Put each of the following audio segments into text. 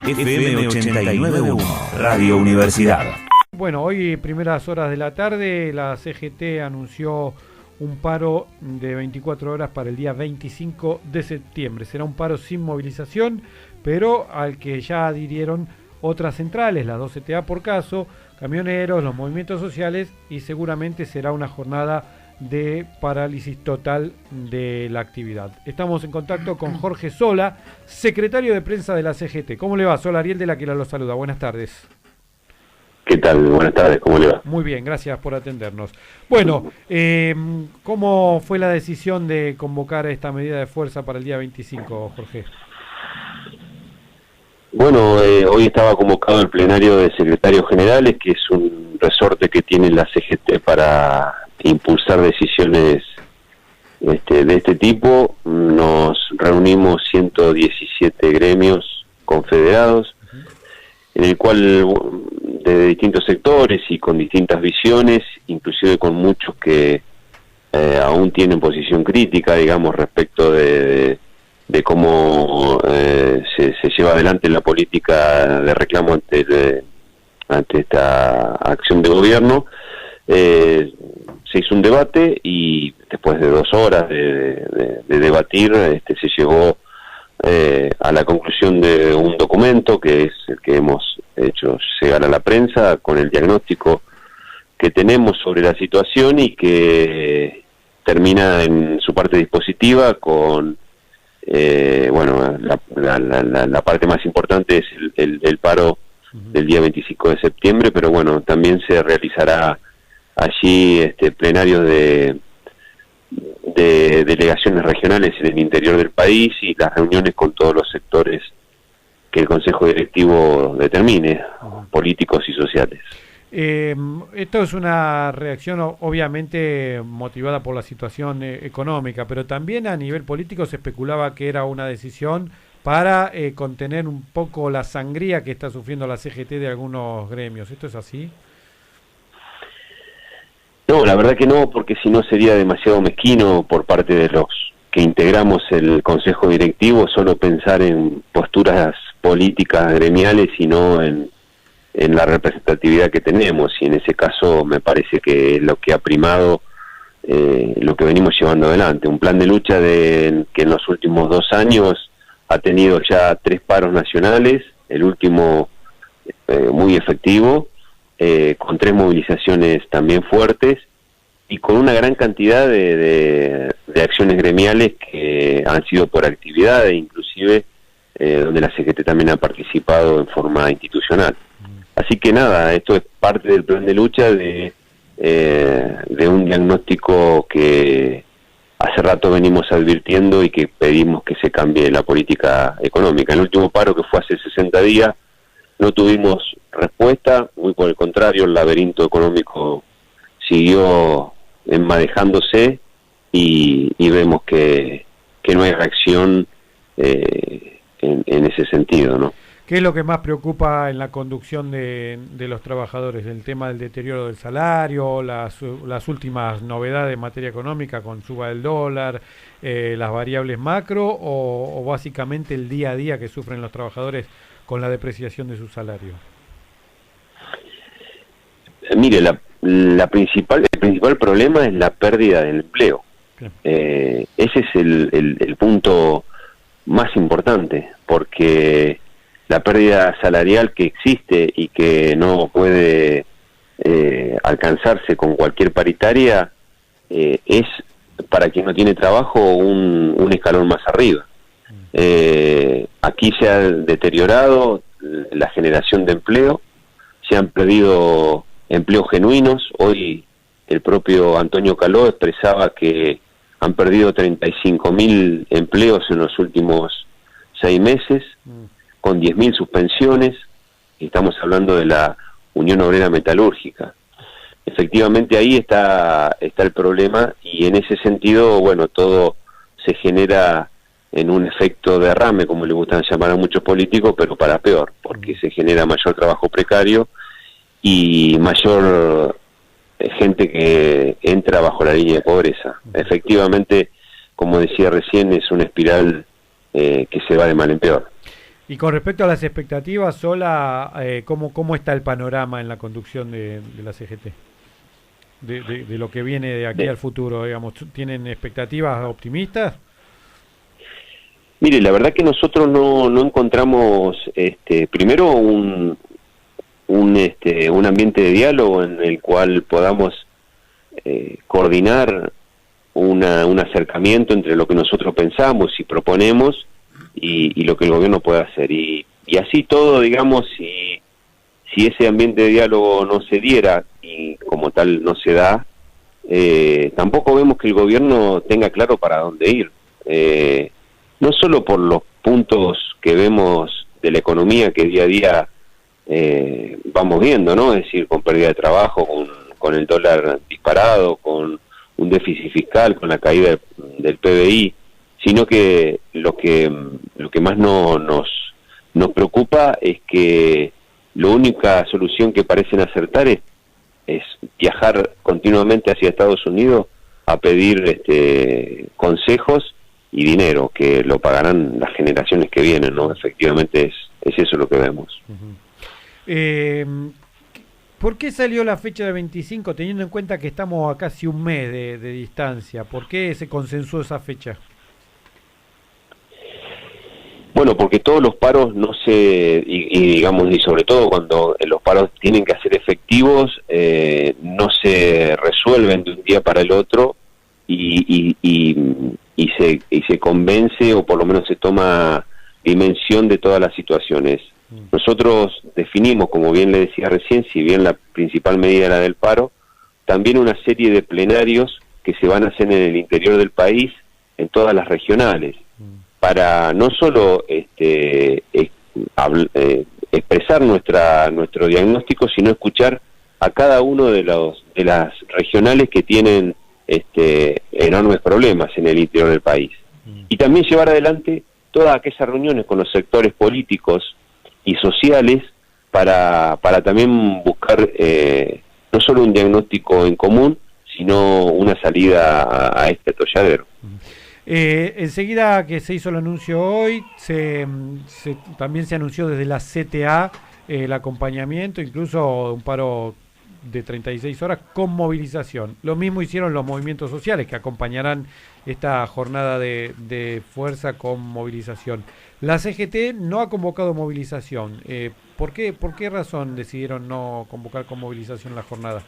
FM 89.1, Radio Universidad. Bueno, hoy, primeras horas de la tarde, la CGT anunció un paro de 24 horas para el día 25 de septiembre. Será un paro sin movilización, pero al que ya adhirieron otras centrales, las 2 CTA por caso, camioneros, los movimientos sociales, y seguramente será una jornada de parálisis total de la actividad. Estamos en contacto con Jorge Sola, secretario de prensa de la CGT. ¿Cómo le va? Sola Ariel de la que lo saluda. Buenas tardes. ¿Qué tal? Buenas tardes, ¿cómo le va? Muy bien, gracias por atendernos. Bueno, ¿cómo fue la decisión de convocar esta medida de fuerza para el día 25, Jorge? Bueno, hoy estaba convocado el plenario de secretarios generales, que es un resorte que tiene la CGT para impulsar decisiones de este tipo. Nos reunimos 117 gremios confederados, en el cual de distintos sectores y con distintas visiones, inclusive con muchos que aún tienen posición crítica, digamos, respecto de cómo se lleva adelante la política de reclamo ante esta acción de gobierno. Se hizo un debate y después de 2 horas de debatir, se llegó a la conclusión de un documento que es el que hemos hecho llegar a la prensa con el diagnóstico que tenemos sobre la situación, y que termina en su parte dispositiva con la parte más importante es el paro del día 25 de septiembre, pero bueno, también se realizará allí plenarios de delegaciones regionales en el interior del país y las reuniones con todos los sectores que el Consejo Directivo determine, políticos y sociales. Esto es una reacción obviamente motivada por la situación económica, pero también a nivel político se especulaba que era una decisión para contener un poco la sangría que está sufriendo la CGT de algunos gremios. ¿Esto es así? No, la verdad que no, porque si no sería demasiado mezquino por parte de los que integramos el Consejo Directivo solo pensar en posturas políticas gremiales y no en la representatividad que tenemos, y en ese caso me parece que lo que ha primado lo que venimos llevando adelante, un plan de lucha que en los últimos 2 años ha tenido ya 3 paros nacionales, el último muy efectivo, con 3 movilizaciones también fuertes y con una gran cantidad de acciones gremiales que han sido por actividad, e inclusive donde la CGT también ha participado en forma institucional. Así que nada, esto es parte del plan de lucha de un diagnóstico que hace rato venimos advirtiendo y que pedimos que se cambie la política económica. El último paro, que fue hace 60 días, no tuvimos respuesta, muy por el contrario, el laberinto económico siguió enmadejándose y vemos que no hay reacción en ese sentido, ¿no? ¿Qué es lo que más preocupa en la conducción de los trabajadores? ¿El tema del deterioro del salario, las últimas novedades en materia económica con suba del dólar, las variables macro, o básicamente el día a día que sufren los trabajadores con la depreciación de su salario? Mire, el principal problema es la pérdida del empleo. Ese es el punto más importante, porque la pérdida salarial que existe y que no puede alcanzarse con cualquier paritaria es, para quien no tiene trabajo, un escalón más arriba. Aquí se ha deteriorado la generación de empleo, se han perdido empleos genuinos. Hoy el propio Antonio Caló expresaba que han perdido 35.000 empleos en los últimos 6 meses, con 10.000 suspensiones. Estamos hablando de la Unión Obrera Metalúrgica. Efectivamente ahí está el problema, y en ese sentido, bueno, todo se genera en un efecto derrame, como le gustan llamar a muchos políticos, pero para peor, porque se genera mayor trabajo precario y mayor gente que entra bajo la línea de pobreza. Efectivamente, como decía recién, es una espiral que se va de mal en peor. Y con respecto a las expectativas, Sola, ¿cómo está el panorama en la conducción de la CGT? De lo que viene de aquí al futuro, digamos, ¿tienen expectativas optimistas? Mire, la verdad que nosotros no encontramos, primero un ambiente de diálogo en el cual podamos coordinar un acercamiento entre lo que nosotros pensamos y proponemos y lo que el gobierno puede hacer. Y así todo, digamos, si ese ambiente de diálogo no se diera y como tal no se da, tampoco vemos que el gobierno tenga claro para dónde ir. No solo por los puntos que vemos de la economía que día a día vamos viendo, ¿no? Es decir, con pérdida de trabajo, con el dólar disparado, con un déficit fiscal, con la caída del PBI, sino que lo que más nos preocupa es que la única solución que parecen acertar es viajar continuamente hacia Estados Unidos a pedir consejos y dinero, que lo pagarán las generaciones que vienen, ¿no? Efectivamente es eso lo que vemos. Uh-huh. ¿Por qué salió la fecha de 25, teniendo en cuenta que estamos a casi un mes de distancia? ¿Por qué se consensuó esa fecha? Bueno, porque todos los paros digamos, y sobre todo cuando los paros tienen que ser efectivos, no se resuelven de un día para el otro y se convence, o por lo menos se toma dimensión de todas las situaciones. Nosotros definimos, como bien le decía recién, si bien la principal medida era del paro, también una serie de plenarios que se van a hacer en el interior del país, en todas las regionales, para no solo expresar nuestro diagnóstico, sino escuchar a cada uno de las regionales que tienen enormes problemas en el interior del país. Y también llevar adelante todas aquellas reuniones con los sectores políticos y sociales para también buscar no solo un diagnóstico en común, sino una salida a este atolladero. Enseguida que se hizo el anuncio hoy, también se anunció desde la CTA el acompañamiento, incluso un paro de 36 horas con movilización. Lo mismo hicieron los movimientos sociales, que acompañarán esta jornada de fuerza con movilización. La CGT no ha convocado movilización. ¿Por qué razón decidieron no convocar con movilización la jornada?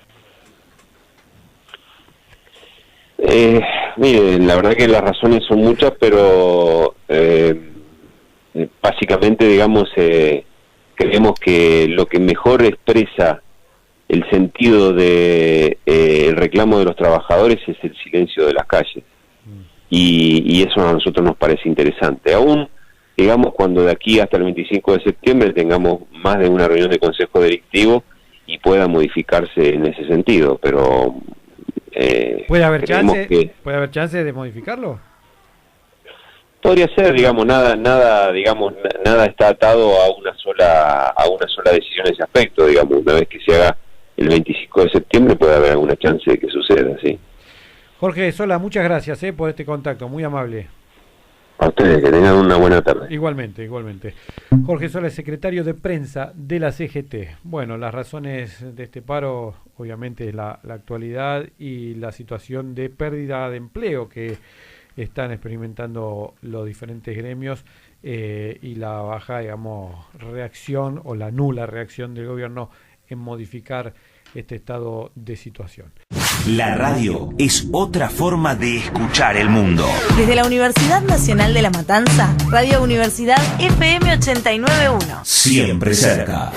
Miren, la verdad que las razones son muchas, pero básicamente, digamos, creemos que lo que mejor expresa el sentido de el reclamo de los trabajadores es el silencio de las calles, y eso a nosotros nos parece interesante. Aún, digamos, cuando de aquí hasta el 25 de septiembre tengamos más de una reunión de consejo directivo y pueda modificarse en ese sentido, pero ¿Puede haber chance de modificarlo? Podría ser, digamos, nada está atado a una sola decisión en ese aspecto, digamos. Una vez que se haga el 25 de septiembre puede haber alguna chance de que suceda, sí. Jorge Sola, muchas gracias por este contacto, muy amable. A ustedes, que tengan una buena tarde. Igualmente. Jorge Sola es secretario de prensa de la CGT. Bueno, las razones de este paro, obviamente, la actualidad y la situación de pérdida de empleo que están experimentando los diferentes gremios y la baja, digamos, reacción o la nula reacción del gobierno en modificar este estado de situación. La radio es otra forma de escuchar el mundo. Desde la Universidad Nacional de La Matanza, Radio Universidad FM 89.1. Siempre cerca.